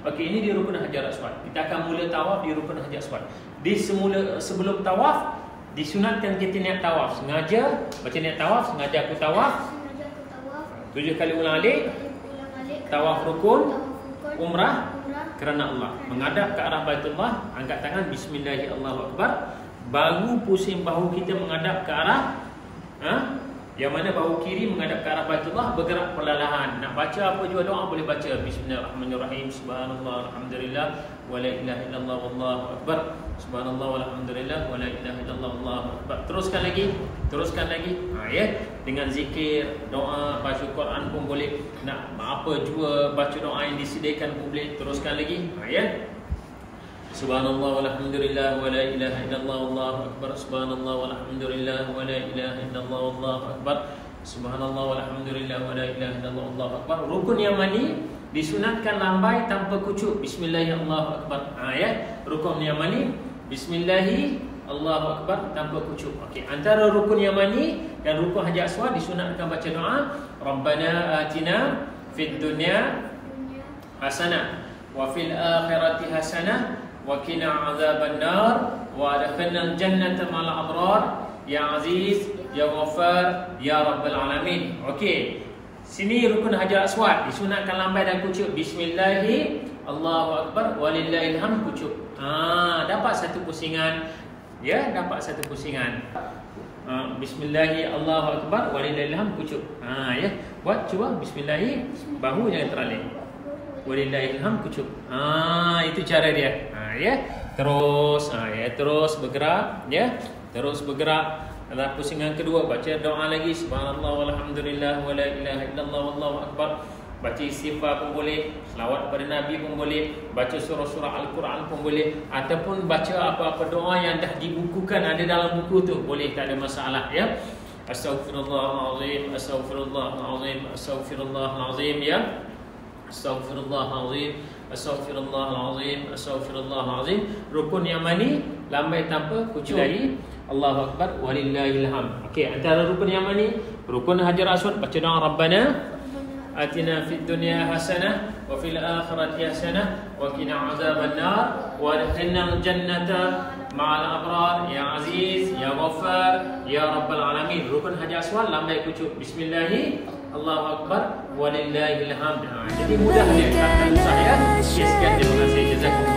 Okey, ini di Rukun Hajar Aswad. Kita akan mula tawaf di Rukun Hajar Aswad. Sebelum tawaf disunatkan kita niat tawaf. Sengaja baca niat tawaf, sengaja aku tawaf. 7 kali ulang alik. Tawaf rukun, umrah kerana Allah. Menghadap ke arah Baitullah, angkat tangan bismillahirrahmanirrahim. Baru pusing bahu kita menghadap ke arah yang mana bahu kiri menghadap ke arah Baitullah, bergerak perlahan. Nak baca apa juga doa boleh baca. Bismillahirrahmanirrahim. Subhanallah walhamdulillah wa la ilaha illallah wallahu akbar. Subhanallah walhamdulillah wa la ilaha illallah wallahu akbar. Teruskan lagi. Ya, dengan zikir, doa, baca Quran pun boleh. Nak apa juga baca doa yang disediakan pun boleh. Teruskan lagi. Ya. Subhanallah walhamdulillah wa la ilaha illallah wallahu akbar. Subhanallah walhamdulillah wa la ilaha illallah wallahu akbar. Subhanallah walhamdulillah wa la ilaha illallah wallahu akbar. Rukun yang mani disunatkan lambai tanpa kucuk. Bismillahirrahmanirrahim. Ya. Rukun yang mani Bismillahirrahmanirrahim tanpa kucuk. Okey, antara rukun yang mani dan rukun Hajar Aswad disunatkan baca doa Rabbana atina fid dunya hasanah wa fil akhirati hasanah wa qina azabannar wa adkhilnal jannata ma'al abrar ya aziz ya ghaffar ya rabbal alamin. Okey, sini rukun Hajar Aswad disunatkan lambai dan kucuk. Bismillahi Allahu akbar walillahil hamd kucuk. Dapat satu pusingan. Ya, dapat satu pusingan. Bismillahi Allahu akbar walillahil hamd kucuk. Ya, buat cuba bismillahi, bahu jangan teralik. Walillahil hamd kucuk. Itu cara dia. Ya. Terus terus bergerak, ya. Terus bergerak. Dalam pusingan kedua baca doa lagi subhanallah walhamdulillah wa la ilaha illallah wallahu akbar. Baca istighfar pun boleh, selawat kepada Nabi pun boleh, baca surah-surah Al-Quran pun boleh, ataupun baca apa-apa doa yang dah dibukukan, ada dalam buku tu, boleh, tak ada masalah, ya. Astaghfirullahalazim, astaghfirullahalazim, astaghfirullahalazim, ya. Astaghfirullahalazim, astaghfirullahalazim, astaghfirullahalazim. Rukun yang mani lambai tanpa kucuk. Allahu akbar walillahil hamd. Okey, antara rukun yang mani, rukun Hajar Aswad baca doa Rabbana atina fid dunya hasanah wa fil akhirati hasanah wa qina azabannar wa adkhilnal jannata ma'al abrar ya aziz ya ghaffar ya rabbal alamin. Rukun Hajar Aswad lambai kucuk. Bismillahi Allahu akbar walillahil hamd. Jadi mudah dia, tak susah, ya. Sekian, terima kasih. Jazakumullah.